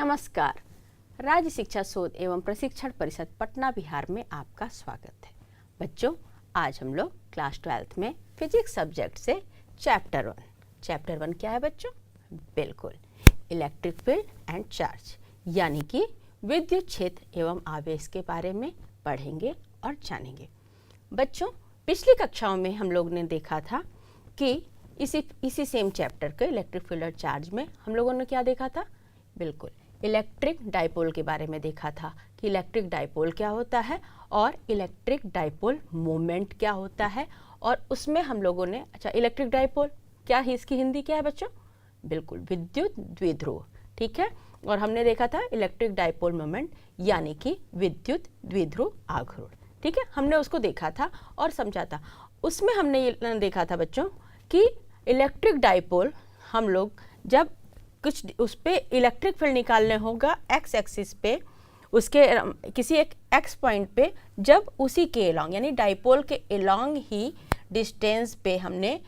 नमस्कार। राज्य शिक्षा शोध एवं प्रशिक्षण परिषद पटना बिहार में आपका स्वागत है। बच्चों, आज हम लोग क्लास 12th में फिजिक्स सब्जेक्ट से चैप्टर 1 क्या है बच्चों? बिल्कुल, इलेक्ट्रिक फील्ड एंड चार्ज, यानी कि विद्युत क्षेत्र एवं आवेश के बारे में पढ़ेंगे और जानेंगे। बच्चों, पिछली कक्षाओं में हम लोग ने देखा था कि इसी सेम चैप्टर के इलेक्ट्रिक फील्ड और चार्ज में हम लोगों ने क्या देखा था? बिल्कुल, इलेक्ट्रिक डाइपोल के बारे में देखा था कि इलेक्ट्रिक डाइपोल क्या होता है और इलेक्ट्रिक डाइपोल मोमेंट क्या होता है। और उसमें हम लोगों ने इलेक्ट्रिक डाइपोल क्या है, इसकी हिंदी क्या है बच्चों? बिल्कुल, विद्युत द्विध्रुव। ठीक है। और हमने देखा था इलेक्ट्रिक डाइपोल मोमेंट यानी कि विद्युत द्विध्रुव आघूर्ण। ठीक है, हमने उसको देखा था और समझा था। उसमें हमने ये देखा था बच्चों कि इलेक्ट्रिक डाइपोल हम लोग जब कुछ उस पर इलेक्ट्रिक फील्ड निकालने होगा एक्स एक्सिस पे, उसके किसी एक एक्स पॉइंट पे, जब उसी के एलॉन्ग यानी डाइपोल के एलॉन्ग ही डिस्टेंस पे हमें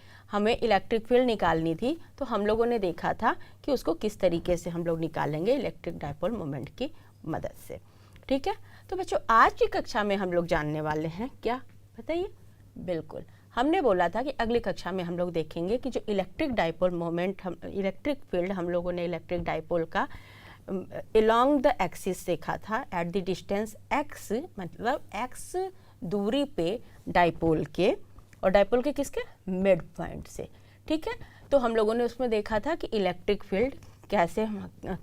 इलेक्ट्रिक फील्ड निकालनी थी, तो हम लोगों ने देखा था कि उसको किस तरीके से हम लोग निकालेंगे इलेक्ट्रिक डाइपोल मोमेंट की मदद से। ठीक है, तो बच्चों आज की कक्षा में हम लोग जानने वाले हैं क्या, बताइए? बिल्कुल, हमने बोला था कि अगली कक्षा में हम लोग देखेंगे कि जो electric dipole moment electric field हम लोगों ने इलेक्ट्रिक डाइपोल का अलोंग द एक्सिस देखा था एट द डिस्टेंस x, मतलब x दूरी पे डाइपोल के, और डाइपोल के किसके? मिड पॉइंट से। ठीक है, तो हम लोगों ने उसमें देखा था कि इलेक्ट्रिक फील्ड कैसे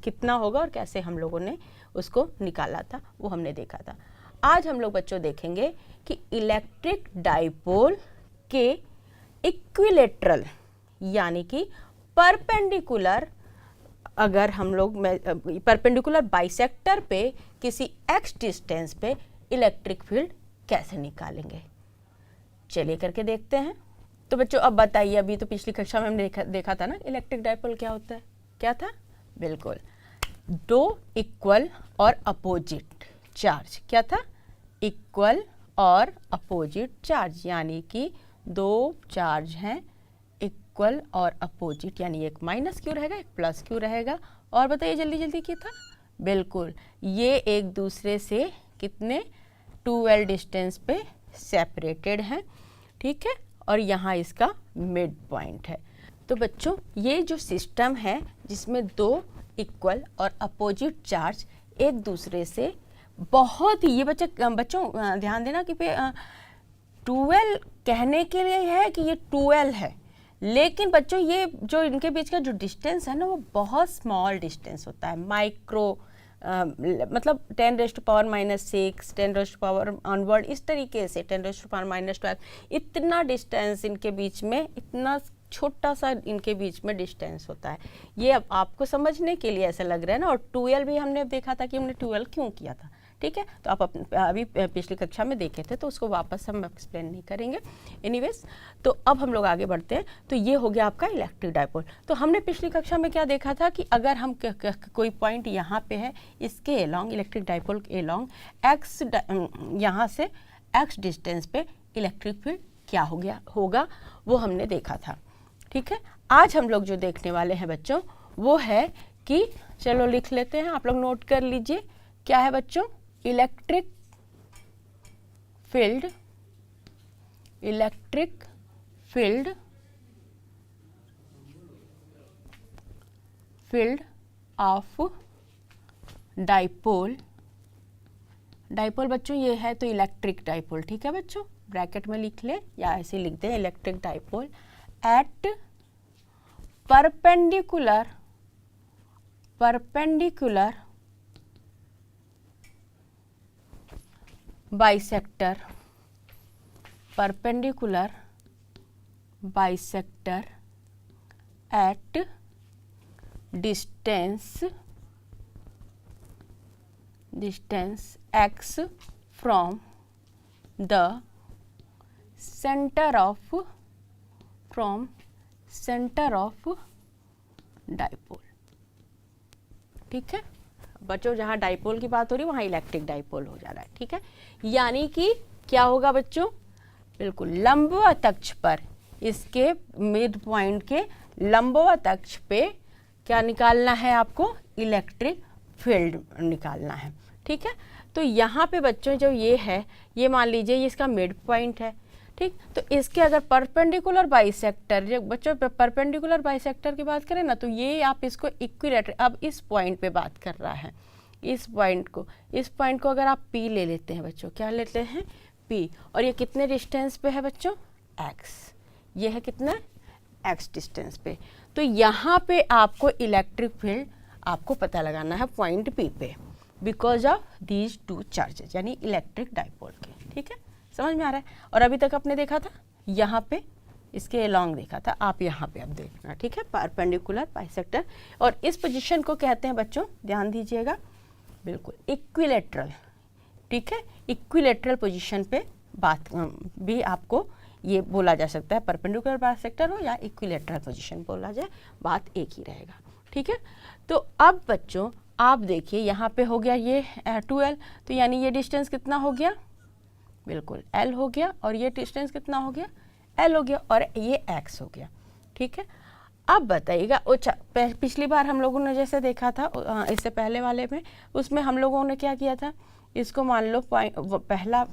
कितना होगा और कैसे हम लोगों ने उसको निकाला था, वो हमने देखा था। आज हम लोग बच्चों देखेंगे कि इलेक्ट्रिक डाइपोल के इक्विलेटरल यानी कि परपेंडिकुलर, अगर हम लोग परपेंडिकुलर बाइसेक्टर पे किसी x डिस्टेंस पे इलेक्ट्रिक फील्ड कैसे निकालेंगे, चलिए करके देखते हैं। तो बच्चों अब बताइए, अभी तो पिछली कक्षा में हमने देखा था ना इलेक्ट्रिक डाइपोल क्या होता है, क्या था? बिल्कुल, दो इक्वल और अपोजिट चार्ज। क्या था? इक्वल और अपोजिट चार्ज, यानी कि दो चार्ज हैं इक्वल और अपोजिट, यानी एक माइनस क्यू रहेगा एक प्लस क्यू रहेगा। और बताइए जल्दी जल्दी क्या था? बिल्कुल, ये एक दूसरे से कितने 2l डिस्टेंस पे सेपरेटेड हैं। ठीक है, और यहाँ इसका मिड पॉइंट है। तो बच्चों ये जो सिस्टम है जिसमें दो इक्वल और अपोजिट चार्ज एक दूसरे से बहुत ही, ये बच्चों ध्यान देना कि 2l कहने के लिए है कि ये 2l है, लेकिन बच्चों ये जो इनके बीच का जो डिस्टेंस है ना, वो बहुत स्मॉल डिस्टेंस होता है, माइक्रो, मतलब 10⁻⁻⁶, 10⁻⁻, ऑनवर्ड, इस तरीके से 10⁻⁻12, इतना डिस्टेंस इनके बीच में, इतना छोटा सा इनके बीच में डिस्टेंस होता है। ये अब आपको समझने के लिए ऐसा लग रहा है ना। और 2l भी हमने देखा था कि हमने 2l क्यों किया था। ठीक है, तो आप अभी पिछली कक्षा में देखे थे, तो उसको वापस हम एक्सप्लेन नहीं करेंगे। एनीवेज, तो अब हम लोग आगे बढ़ते हैं। तो ये हो गया आपका इलेक्ट्रिक डाइपोल। तो हमने पिछली कक्षा में क्या देखा था कि अगर हम कोई पॉइंट यहाँ पे है, इसके एलॉन्ग इलेक्ट्रिक डाइपोल के एलॉन्ग एक्स, यहाँ से एक्स डिस्टेंस पे इलेक्ट्रिक फील्ड क्या होगा वो हमने देखा था। ठीक है, आज हम लोग जो देखने वाले हैं बच्चों वो है कि, चलो लिख लेते हैं, आप लोग नोट कर लीजिए। क्या है बच्चों? इलेक्ट्रिक फील्ड ऑफ डाइपोल बच्चों ये है तो इलेक्ट्रिक डाइपोल। ठीक है बच्चों, ब्रैकेट में लिख ले या ऐसे लिख दें, electric dipole at perpendicular bisector at distance x from the centre of dipole. ठीक है बच्चों, जहाँ डाइपोल की बात हो रही है वहाँ इलेक्ट्रिक डाइपोल हो जा रहा है। ठीक है, यानी कि क्या होगा बच्चों? बिल्कुल, लंबवत अक्ष पर, इसके मिड पॉइंट के लंबवत अक्ष पे क्या निकालना है आपको? इलेक्ट्रिक फील्ड निकालना है, ठीक है। तो यहाँ पे बच्चों जो ये है, ये मान लीजिए ये इसका मिड पॉइंट है, ठीक। तो इसके अगर परपेंडिकुलर बाइसेक्टर, जब बच्चों परपेंडिकुलर बाइसेक्टर की बात करें ना, तो ये आप इसको इक्विलेटरल, अब इस पॉइंट पे बात कर रहा है, इस पॉइंट को अगर आप P ले लेते हैं बच्चों, क्या लेते हैं P, और ये कितने डिस्टेंस पे है बच्चों, x, ये है कितना x डिस्टेंस पे। तो यहाँ पे आपको इलेक्ट्रिक फील्ड आपको पता लगाना है पॉइंट P पे, because of these two charges, यानी इलेक्ट्रिक डाइपोल के, ठीक है, समझ में आ रहा है। और अभी तक आपने देखा था यहाँ पे इसके अलोंग देखा था, आप यहाँ पे अब देखना, ठीक है, परपेंडिकुलर बाइसेक्टर। और इस पोजीशन को कहते हैं बच्चों, ध्यान दीजिएगा, बिल्कुल इक्विलेटरल, ठीक है, इक्विलेटरल पोजीशन पे बात भी आपको ये बोला जा सकता है, परपेंडिकुलर बाइसेक्टर हो या इक्विलेटरल पोजीशन बोला जाए, बात एक ही रहेगा, ठीक है। तो अब बच्चों आप देखिए यहाँ पे हो गया ये 2l, तो यानी ये डिस्टेंस कितना हो गया, बिल्कुल l हो गया, और ये डिस्टेंस कितना हो गया, l हो गया, और ये x हो गया, ठीक है। अब बताइएगा, पिछली बार हम लोगों ने जैसे देखा था इससे पहले वाले में, उसमें हम लोगों ने क्या किया था, इसको मान लो पहला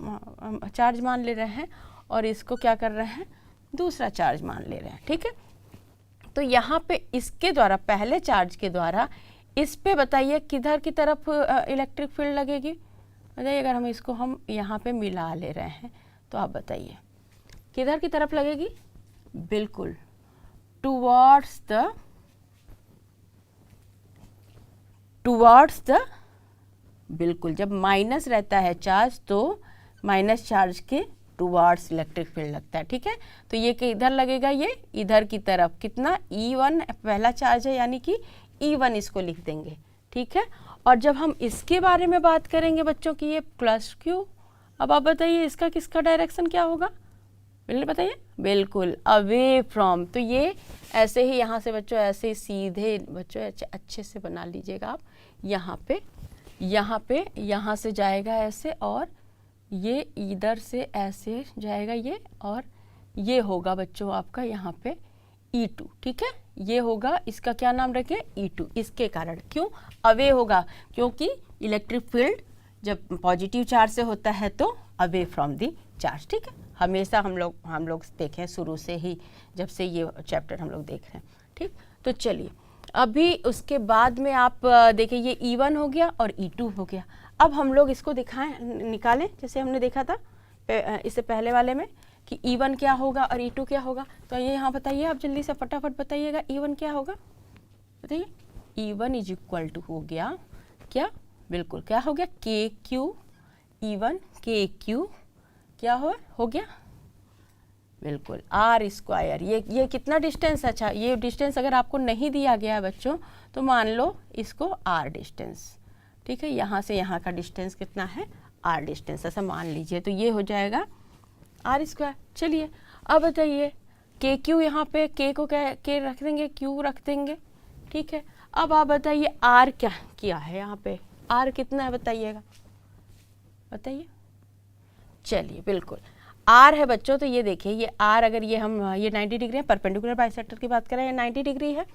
चार्ज मान ले रहे हैं, और इसको क्या कर रहे हैं, दूसरा चार्ज मान ले रहे हैं, ठीक है। तो यहाँ पे इसके द्वारा, पहले चार्ज के द्वारा इस पे बताइए किधर की तरफ इलेक्ट्रिक फील्ड लगेगी, बताइए। अगर हम इसको हम यहाँ पे मिला ले रहे हैं, तो आप बताइए किधर की तरफ लगेगी, बिल्कुल टुवर्ड्स द, बिल्कुल जब माइनस रहता है चार्ज तो माइनस चार्ज के टुवर्ड्स इलेक्ट्रिक फील्ड लगता है, ठीक है। तो ये किधर लगेगा, ये इधर की तरफ, कितना E1 पहला चार्ज है, यानी कि E1 इसको लिख देंगे, ठीक है। और जब हम इसके बारे में बात करेंगे बच्चों की, ये प्लस Q, अब आप बताइए इसका किसका डायरेक्शन क्या होगा, बिल्कुल बताइए, बिल्कुल अवे फ्रॉम। तो ये ऐसे ही यहाँ से बच्चों, ऐसे ही सीधे बच्चों अच्छे से बना लीजिएगा आप, यहाँ से जाएगा ऐसे, और ये इधर से ऐसे जाएगा ये, और ये होगा बच्चों आपका यहाँ पे E2, ठीक है, ये होगा, इसका क्या नाम रखें, E2, इसके कारण, क्यों अवे होगा, क्योंकि इलेक्ट्रिक फील्ड जब पॉजिटिव चार्ज से होता है तो अवे फ्रॉम दी चार्ज, ठीक है। हमेशा हम लोग देखें शुरू से ही, जब से ये चैप्टर हम लोग देख रहे हैं, ठीक। तो चलिए अभी उसके बाद में आप देखिए, ये E1 हो गया और E2 हो गया। अब हम लोग इसको निकालें, जैसे हमने देखा था इससे पहले वाले में कि E1 क्या होगा और E2 क्या होगा। तो ये यहाँ बताइए, आप जल्दी से फटाफट बताइएगा, E1 क्या होगा, बताइए। E1 इज इक्वल टू हो गया क्या, बिल्कुल क्या हो गया, KQ, E1 KQ क्या हो गया, बिल्कुल R स्क्वायर। ये कितना डिस्टेंस, अच्छा ये डिस्टेंस अगर आपको नहीं दिया गया है बच्चों, तो मान लो इसको R डिस्टेंस, ठीक है, यहाँ से यहाँ का डिस्टेंस कितना है, R डिस्टेंस, ऐसा मान लीजिए। तो ये हो जाएगा R स्क्वायर। चलिए अब बताइए, KQ यहाँ पे K को K रख देंगे, Q रख देंगे, ठीक है। अब आप बताइए R क्या है यहाँ पे, R कितना है बताइएगा, बताइए। चलिए बिल्कुल R है बच्चों, तो ये देखिए ये R, अगर ये हम ये 90 डिग्री है, परपेंडिकुलर बाइसेक्टर की बात करें, ये 90 डिग्री है।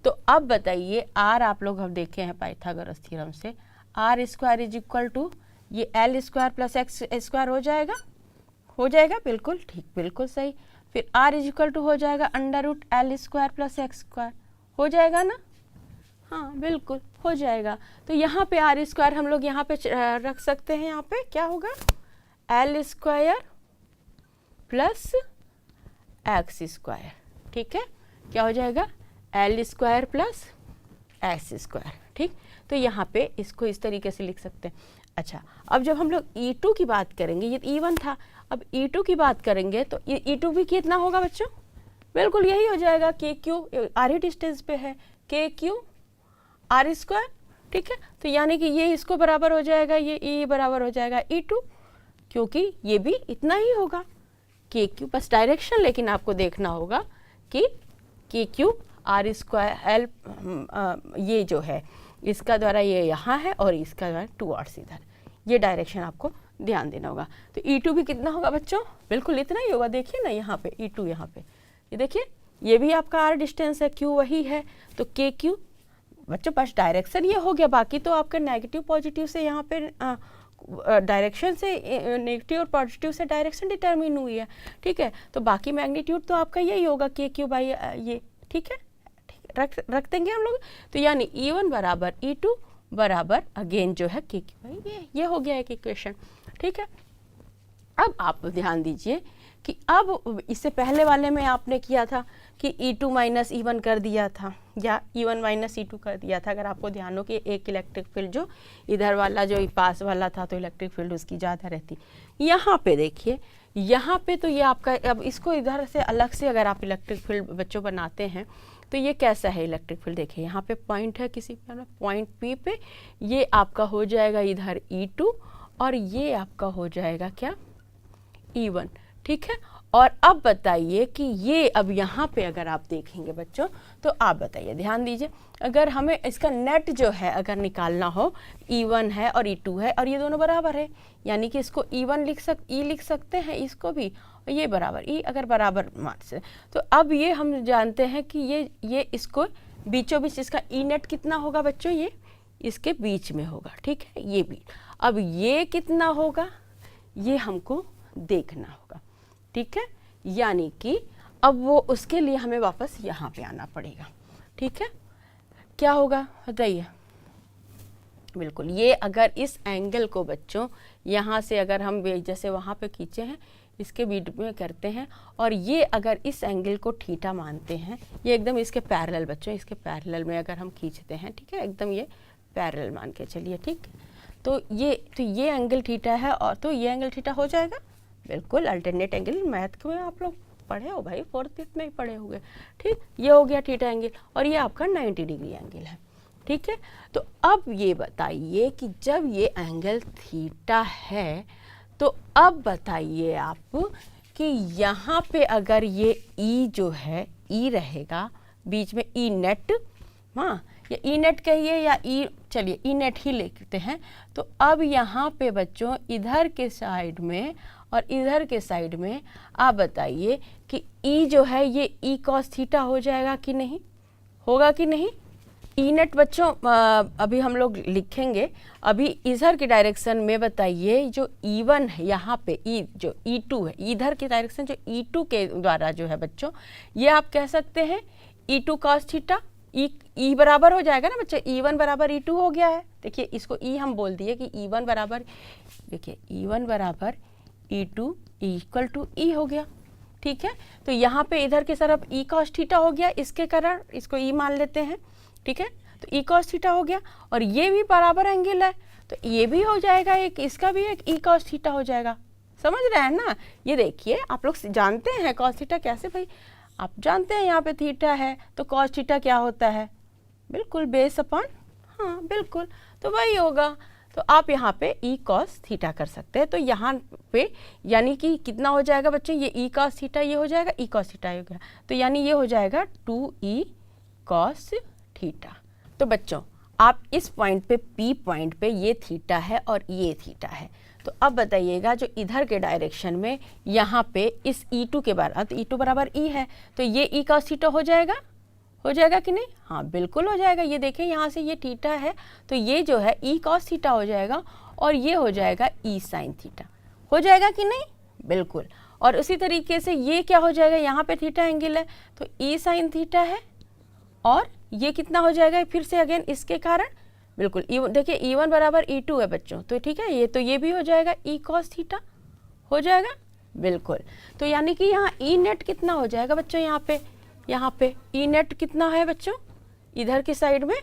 तो अब बताइए R आप लोग अब देखे हैं पाइथागोरस थ्योरम से, R square is equal to ये L square plus X square हो जाएगा, बिल्कुल ठीक, बिल्कुल सही। फिर R इज इक्वल टू हो जाएगा under root L square plus X square, हो जाएगा ना, हाँ बिल्कुल हो जाएगा। तो यहाँ पे R स्क्वायर हम लोग यहाँ पे रख सकते हैं, यहाँ पे क्या होगा, L square plus X square, ठीक है, क्या हो जाएगा, L square plus X square, ठीक। तो यहाँ पे इसको इस तरीके से लिख सकते हैं। अच्छा, अब जब हम लोग E2 की बात करेंगे, ये E1 था, अब E2 की बात करेंगे तो E2 भी कितना होगा बच्चों, बिल्कुल यही हो जाएगा, KQ R ही डिस्टेंस पे है, KQ R स्क्वायर, ठीक है। तो यानी कि ये इसको बराबर हो जाएगा, ये E बराबर हो जाएगा E2, क्योंकि ये भी इतना ही होगा, KQ, बस डायरेक्शन लेकिन आपको देखना होगा कि KQ R स्क्वायर L ये जो है इसका द्वारा ये यहाँ है और इसका द्वारा टुवर्ड्स इधर, ये डायरेक्शन आपको ध्यान देना होगा। तो E2 भी कितना होगा बच्चों, बिल्कुल इतना ही होगा, देखिए ना यहाँ पे E2, यहाँ पे ये देखिए, ये भी आपका R डिस्टेंस है, Q वही है, तो KQ बच्चों बस डायरेक्शन ये हो गया, बाकी तो आपका नेगेटिव पॉजिटिव से यहाँ पे डायरेक्शन से नेगेटिव और पॉजिटिव से डायरेक्शन डिटरमिन हुई है, ठीक है। तो बाकी मैग्नीट्यूड तो आपका यही होगा के क्यू बाई ये, ठीक है, रख देंगे हम लोग। तो यानी E1 बराबर E2 बराबर अगेन जो है के क्यू बाई ये हो गया एक इक्वेशन, ठीक है। अब आप ध्यान दीजिए कि अब इससे पहले वाले में आपने किया था कि E2 माइनस E1 कर दिया था या E1 माइनस E2 कर दिया था। अगर आपको ध्यान हो कि एक इलेक्ट्रिक फील्ड जो इधर वाला जो पास वाला था तो इलेक्ट्रिक फील्ड उसकी ज़्यादा रहती। यहाँ पे देखिए, यहाँ पे तो ये आपका, अब इसको इधर से अलग से अगर आप इलेक्ट्रिक फील्ड बच्चों बनाते हैं तो ये कैसा है इलेक्ट्रिक फील्ड, देखिए यहाँ पे पॉइंट है किसी पॉइंट P पे, ये आपका हो जाएगा इधर E2 और ये आपका हो जाएगा क्या E1, ठीक है। और अब बताइए कि ये अब यहाँ पे अगर आप देखेंगे बच्चों तो आप बताइए, ध्यान दीजिए, अगर हमें इसका नेट जो है अगर निकालना हो, E1 है और E2 है और ये दोनों बराबर है, यानी कि इसको E1 लिख सकते हैं, इसको भी, और ये बराबर E अगर बराबर मान से, तो अब ये हम जानते हैं कि ये इसको बीचों बीच इसका E नेट कितना होगा बच्चों, ये इसके बीच में होगा, ठीक है, ये बीच। अब ये कितना होगा ये हमको देखना होगा, ठीक है। यानी कि अब वो उसके लिए हमें वापस यहाँ पे आना पड़ेगा, ठीक है। क्या होगा बताइए, बिल्कुल ये अगर इस एंगल को बच्चों यहाँ से अगर हम जैसे वहाँ पे खींचे हैं इसके बीच में करते हैं और ये अगर इस एंगल को थीटा मानते हैं, ये एकदम इसके पैरेलल बच्चों, इसके पैरेलल में अगर हम खींचते हैं, ठीक है, एकदम ये पैरेलल मान के चलिए, ठीक। तो ये एंगल थीटा है और तो ये एंगल थीटा हो जाएगा, बिल्कुल अल्टरनेट एंगल मैथ में आप लोग पढ़े हो भाई, 4th में ही पढ़े होंगे, ठीक। ये हो गया थीटा एंगल और ये आपका 90 डिग्री एंगल है, ठीक है। तो अब ये बताइए कि जब ये एंगल थीटा है तो अब बताइए आप कि यहाँ पे अगर ये E जो है E रहेगा बीच में, E नेट, हाँ, या E नेट कहिए या चलिए E नेट ही लिखते हैं। तो अब यहाँ पे बच्चों इधर के साइड में और इधर के साइड में आप बताइए कि E जो है ये E cos थीटा हो जाएगा कि नहीं, होगा कि नहीं। E नेट बच्चों अभी हम लोग लिखेंगे, अभी इधर की डायरेक्शन में बताइए जो E1 है यहाँ पे, जो E2 है इधर की डायरेक्शन जो E2 के द्वारा जो है बच्चों, ये आप कह सकते हैं E2 cos थीटा, E बराबर हो जाएगा ना बच्चे, E1 बराबर E2 हो गया है। देखिए इसको E हम बोल दिए कि E1 बराबर, देखिए E1 बराबर E2 इक्वल टू E हो गया, ठीक है। तो यहाँ पे इधर की तरफ E cos थीटा हो गया, इसके कारण इसको E मान लेते हैं, ठीक है। तो E cos थीटा हो गया और ये भी बराबर एंगल है तो ये भी हो जाएगा एक, इसका भी एक E cos थीटा हो जाएगा, समझ रहे हैं ना। ये देखिए आप लोग जानते हैं cos थीटा कैसे, भाई आप जानते हैं यहाँ पे थीटा है तो cos थीटा क्या होता है, बिल्कुल बेस अपॉन, हाँ बिल्कुल, तो वही होगा। तो आप यहाँ पे E cos थीटा कर सकते हैं। तो यहाँ पे यानी कि कितना हो जाएगा बच्चों, ये E cos थीटा ये हो जाएगा, E cos थीटा हो गया, तो यानी ये हो जाएगा 2E cos थीटा। तो बच्चों आप इस पॉइंट पे P पॉइंट पे ये थीटा है और ये थीटा है। तो अब बताइएगा जो इधर के डायरेक्शन में यहाँ पे इस E2 के बराबर, तो E2 बराबर E है तो ये E cos थीटा हो जाएगा कि नहीं, हाँ बिल्कुल हो जाएगा। ये देखें यहाँ से ये थीटा है तो ये जो है E cos थीटा हो जाएगा और ये हो जाएगा E sin थीटा, हो जाएगा कि नहीं, बिल्कुल। और उसी तरीके से ये क्या हो जाएगा, यहाँ पे थीटा एंगल है तो E sin थीटा है और ये कितना हो जाएगा फिर से अगेन इसके कारण, बिल्कुल देखिए E1 बराबर E2 है बच्चों, तो ठीक है, ये भी हो जाएगा E cos थीटा हो जाएगा, बिल्कुल। तो यानी कि यहाँ E नेट कितना हो जाएगा बच्चों, यहाँ पे E नेट कितना है बच्चों, इधर की साइड में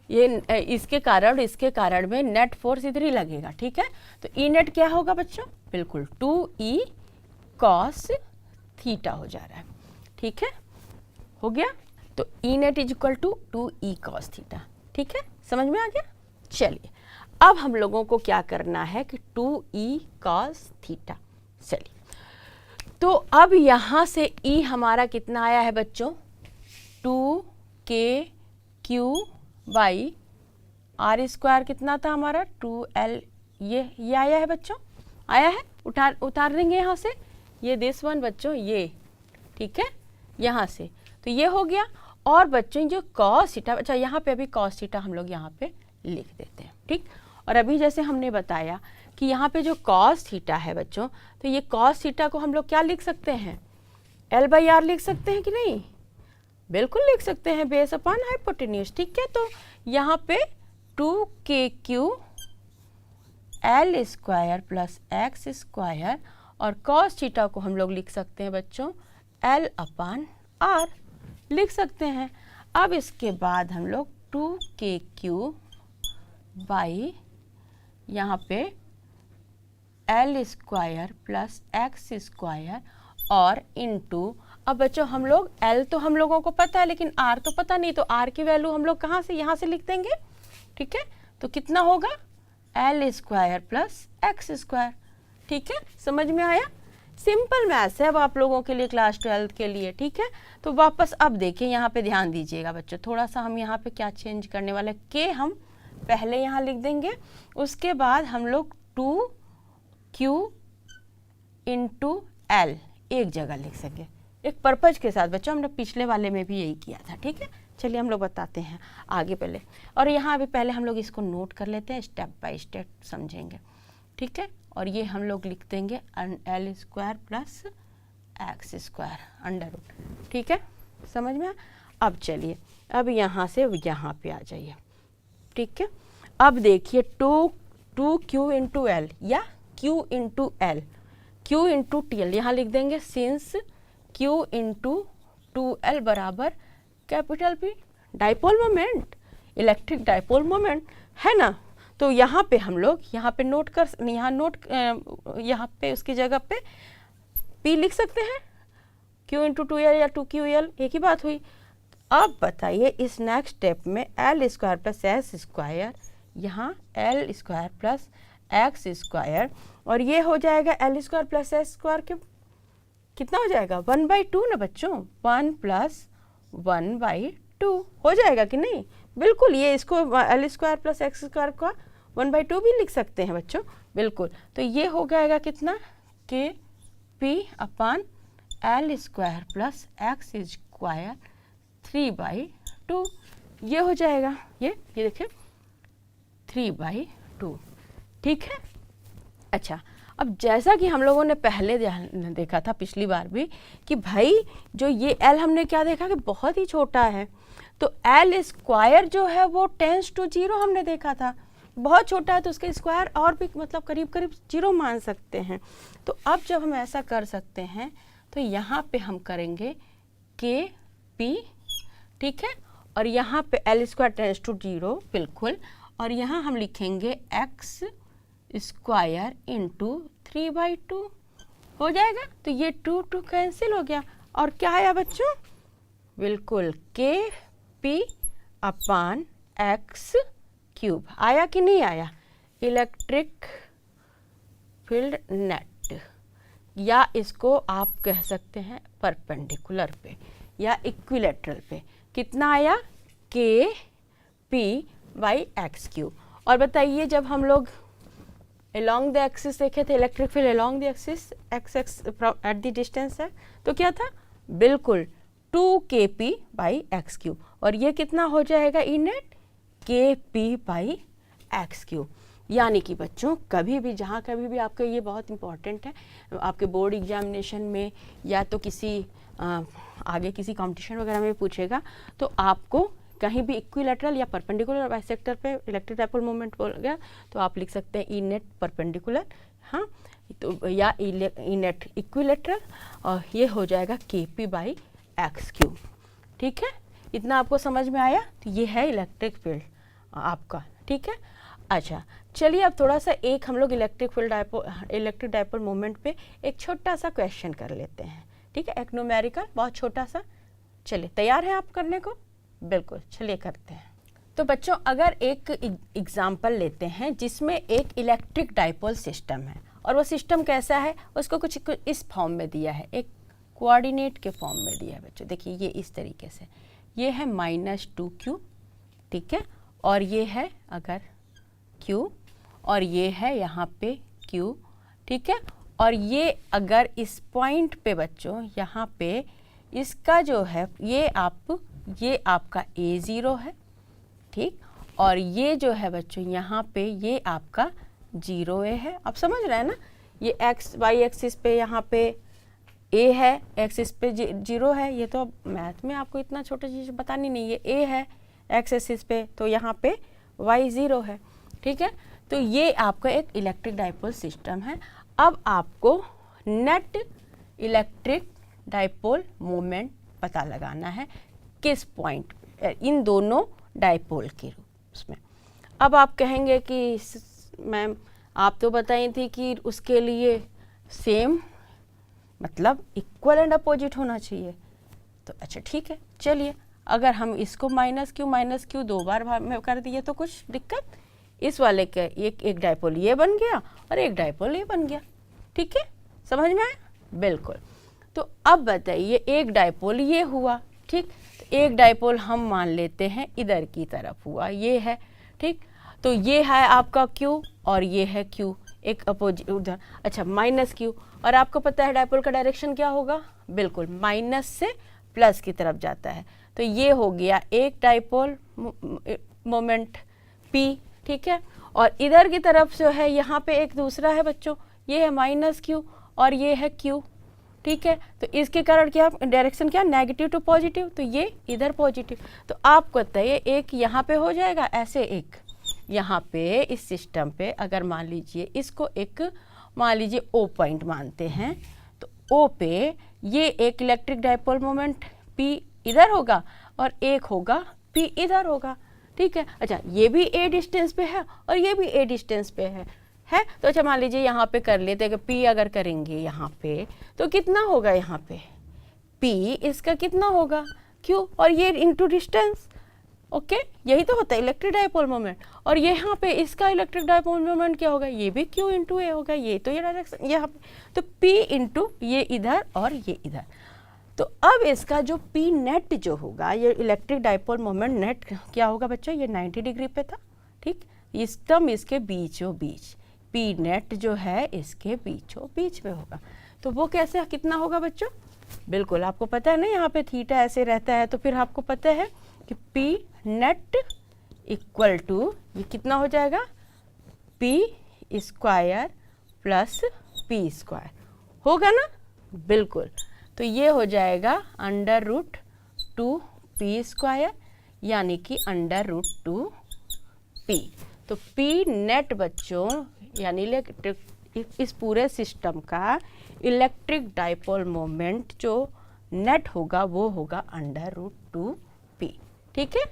ये इसके कारण में नेट फोर्स इधर ही लगेगा, ठीक है। तो E नेट क्या होगा बच्चों, बिल्कुल 2E cos थीटा हो जा रहा है, ठीक है, हो गया। तो E net is equal to 2E cos theta, ठीक है, समझ में आ गया। चलिए अब हम लोगों को क्या करना है कि 2E cos थीटा, चलिए तो अब यहाँ से E हमारा कितना आया है बच्चों, 2KQ बाई R स्क्वायर कितना था हमारा 2L, ये आया है बच्चों, आया है, उतार देंगे यहाँ से ये दिस वन बच्चों, ये ठीक है यहाँ से, तो ये हो गया। और बच्चों जो कॉस थीटा, अच्छा यहाँ पे अभी कॉस थीटा हम लोग यहाँ पे लिख देते हैं, ठीक। और अभी जैसे हमने बताया कि यहाँ पे जो कॉस थीटा है बच्चों, तो ये कॉस थीटा को हम लोग क्या लिख सकते हैं, L/R लिख सकते हैं कि नहीं, बिल्कुल लिख सकते हैं, बेस अपॉन हाइपोटेन्यूज, ठीक है। तो यहाँ पे 2KQ L square plus x square, और कॉस थीटा को हम लोग लिख सकते हैं बच्चों L/R लिख सकते हैं। अब इसके बाद हम लोग 2KQ बाई यहाँ पे L square plus x square और इनटू, अब बच्चों हम लोग L तो हम लोगों को पता है लेकिन R तो पता नहीं, तो R की वैल्यू हम लोग कहाँ से, यहाँ से लिख देंगे, ठीक है। तो कितना होगा L square plus x square, ठीक है, समझ में आया। सिंपल मैथ्स है अब आप लोगों के लिए क्लास 12 के लिए, ठीक है। तो वापस अब देखिए यहाँ पे ध्यान दीजिएगा बच्चों, थोड़ा सा हम यहाँ पे क्या चेंज करने वाले, के हम पहले यहाँ लिख देंगे, उसके बाद हम लोग 2Q इंटू L एक जगह लिख सके, एक पर्पज के साथ बच्चों, हमने पिछले वाले में भी यही किया था, ठीक है। चलिए हम लोग बताते हैं आगे पहले, और यहाँ अभी पहले हम लोग इसको नोट कर लेते हैं, स्टेप बाय स्टेप समझेंगे, ठीक है। और ये हम लोग लिख देंगे L square plus x square under root, ठीक है, समझ में। अब चलिए अब यहाँ से यहाँ पे आ जाइए, ठीक है। अब देखिए 2Q इंटू L या Q into L, Q into TL यहाँ लिख देंगे, सिंस Q इंटू 2L बराबर capital P, dipole moment, electric dipole moment है ना। तो यहाँ पे हम लोग यहाँ पे नोट कर, यहाँ पे उसकी जगह पे P लिख सकते हैं, Q इंटू 2L या 2QL एक ही बात हुई। अब बताइए इस नेक्स्ट स्टेप में L square plus x square, यहाँ L square plus x square, और ये हो जाएगा L square plus x square के कितना हो जाएगा 1/2 ना बच्चों, 1 प्लस 1/2 हो जाएगा कि नहीं, बिल्कुल। ये इसको L square plus x square का 1/2 भी लिख सकते हैं बच्चों, बिल्कुल। तो ये हो जाएगा कितना, KP upon L square plus x square 3/2, ये हो जाएगा, ये देखिए 3/2, ठीक है। अच्छा, अब जैसा कि हम लोगों ने पहले देखा था पिछली बार भी कि भाई जो ये L हमने क्या देखा कि बहुत ही छोटा है, तो L स्क्वायर जो है वो टेंस टू 0 हमने देखा था, बहुत छोटा है, तो उसके स्क्वायर और भी मतलब करीब करीब 0 मान सकते हैं। तो अब जब हम ऐसा कर सकते हैं तो यहाँ पे हम करेंगे KP, ठीक है, और यहाँ पे L स्क्वायर टेंस टू 0 बिल्कुल, और यहाँ हम लिखेंगे एक्स स्क्वायर इंटू 3/2 हो जाएगा। तो ये 2 कैंसिल हो गया, और क्या आया बच्चों, बिल्कुल KP अपॉन एक्स क्यूब आया कि नहीं आया, इलेक्ट्रिक फील्ड नेट, या इसको आप कह सकते हैं परपेंडिकुलर पे या इक्विलेटरल पे, कितना आया KP बाई एक्स क्यूब। और बताइए जब हम लोग along द एक्सिस देखे थे, electric field along the axis x at the distance है, तो क्या था, बिल्कुल 2KP बाई एक्स क्यूब, और ये कितना हो जाएगा ई net KP by x cube. यानी कि बच्चों कभी भी जहाँ कभी भी आपका ये बहुत इंपॉर्टेंट है, आपके बोर्ड एग्जामिनेशन में या तो किसी आगे किसी कंपटीशन वगैरह में पूछेगा, तो आपको कहीं भी इक्विलेटरल या परपेंडिकुलर बाइसेक्टर पे इलेक्ट्रिक डाइपोल मोमेंट बोल गया तो आप लिख सकते हैं ई नेट परपेंडिकुलर, हाँ, तो या ई नेट इक्विलेटरल, और ये हो जाएगा KP बाई एक्स क्यूब, ठीक है। इतना आपको समझ में आया, तो ये है इलेक्ट्रिक फील्ड आपका, ठीक है। अच्छा चलिए अब थोड़ा सा एक हम लोग इलेक्ट्रिक डाइपोल मोमेंट पे एक छोटा सा क्वेश्चन कर लेते हैं, ठीक है, एक न्यूमेरिकल बहुत छोटा सा। चलिए तैयार हैं आप करने को, बिल्कुल, चलिए करते हैं। तो बच्चों अगर एक एग्जाम्पल लेते हैं जिसमें एक इलेक्ट्रिक डाइपोल सिस्टम है, और वो सिस्टम कैसा है, उसको कुछ इस फॉर्म में दिया है, एक कोऑर्डिनेट के फॉर्म में दिया है बच्चों, देखिए ये इस तरीके से, ये है -2Q, ठीक है, और ये है अगर Q, और ये है यहाँ पे Q, ठीक है, और ये अगर इस पॉइंट पे बच्चों यहाँ पे इसका जो है ये आप ये आपका A0 है, ठीक, और ये जो है बच्चों यहाँ पे ये आपका 0A है। आप समझ रहे हैं ना, ये एक्स वाई एक्सिस पे यहाँ पे A है, एक्सिस पे 0 है। ये तो अब मैथ में आपको इतना छोटा चीज़ बतानी नहीं, ये A है एक्स एक्सिस पे, तो यहाँ पे Y0 है, ठीक है। तो ये आपका एक इलेक्ट्रिक डाइपोल सिस्टम है। अब आपको नेट इलेक्ट्रिक डाइपोल मोमेंट पता लगाना है किस पॉइंट पे, इन दोनों डाइपोल के रूप में। अब आप कहेंगे कि मैम आप तो बताई थी कि उसके लिए सेम मतलब इक्वल एंड अपोजिट होना चाहिए। तो अच्छा ठीक है, चलिए अगर हम इसको माइनस क्यू 2 बार में कर दिए तो कुछ दिक्कत, इस वाले का एक डाइपोल ये बन गया और एक डाइपोल ये बन गया, ठीक है, समझ में आया? बिल्कुल। तो अब बताइए एक डाइपोल ये हुआ, ठीक, तो एक डाइपोल हम मान लेते हैं इधर की तरफ हुआ, ये है, ठीक, तो ये है आपका Q और ये है Q, एक अपोजिट उधर, अच्छा माइनस Q, और आपको पता है डाइपोल का डायरेक्शन क्या होगा, बिल्कुल माइनस से प्लस की तरफ जाता है। तो ये हो गया एक डाइपोल मोमेंट P, ठीक है, और इधर की तरफ जो है यहाँ पे एक दूसरा है बच्चों, ये है माइनस Q और ये है Q, ठीक है। तो इसके कारण क्या डायरेक्शन क्या, नेगेटिव टू पॉजिटिव, तो ये इधर पॉजिटिव। तो आपको बताइए एक यहाँ पे हो जाएगा ऐसे, एक यहाँ पे इस सिस्टम पे अगर मान लीजिए इसको एक मान लीजिए O पॉइंट मानते हैं, तो O पे ये एक इलेक्ट्रिक डाइपोल मोमेंट P इधर होगा और एक होगा P इधर होगा, ठीक है। अच्छा ये भी A डिस्टेंस पे है और ये भी A डिस्टेंस पे है। तो अच्छा मान लीजिए यहाँ पे कर लेते हैं कि P अगर करेंगे यहाँ पे तो कितना होगा, यहाँ पे P इसका कितना होगा Q और ये इंटू डिस्टेंस, ओके, यही तो होता है इलेक्ट्रिक डाइपोल मोमेंट। और ये यहाँ पे इसका इलेक्ट्रिक डाइपोल मोमेंट क्या होगा, ये भी Q इंटू A होगा, ये तो ये डायरेक्शन यहाँ पे, तो P इंटू ये इधर और ये इधर। तो अब इसका जो P नेट जो होगा, ये इलेक्ट्रिक डाइपोल मोमेंट नेट क्या होगा बच्चों, ये 90 डिग्री पे था, ठीक, एकदम इसके बीचों बीच P नेट जो है इसके बीचों बीच में होगा। तो वो कैसे कितना होगा बच्चों, बिल्कुल आपको पता है ना, यहाँ पे थीटा ऐसे रहता है, तो फिर आपको पता है कि P नेट इक्वल टू ये कितना हो जाएगा, P square plus P square होगा ना, बिल्कुल। तो ये हो जाएगा √2P स्क्वायर यानी कि √2P। तो P नेट बच्चों यानी इस पूरे सिस्टम का इलेक्ट्रिक डाइपोल मोमेंट जो नेट होगा वो होगा √2P, ठीक है,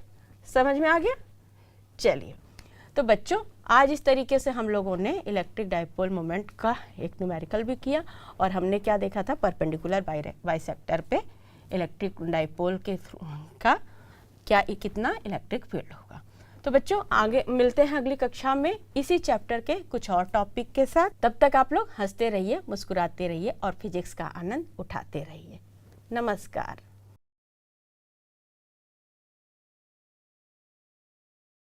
समझ में आ गया? चलिए तो बच्चों आज इस तरीके से हम लोगों ने इलेक्ट्रिक डाइपोल मोमेंट का एक न्यूमेरिकल भी किया और हमने क्या देखा था, परपेंडिकुलर बाइसेक्टर पे इलेक्ट्रिक डाइपोल के का क्या कितना इलेक्ट्रिक फील्ड होगा। तो बच्चों आगे मिलते हैं अगली कक्षा में इसी चैप्टर के कुछ और टॉपिक के साथ। तब तक आप लोग हंसते रहिए, मुस्कुराते रहिए और फिजिक्स का आनंद उठाते रहिए। नमस्कार।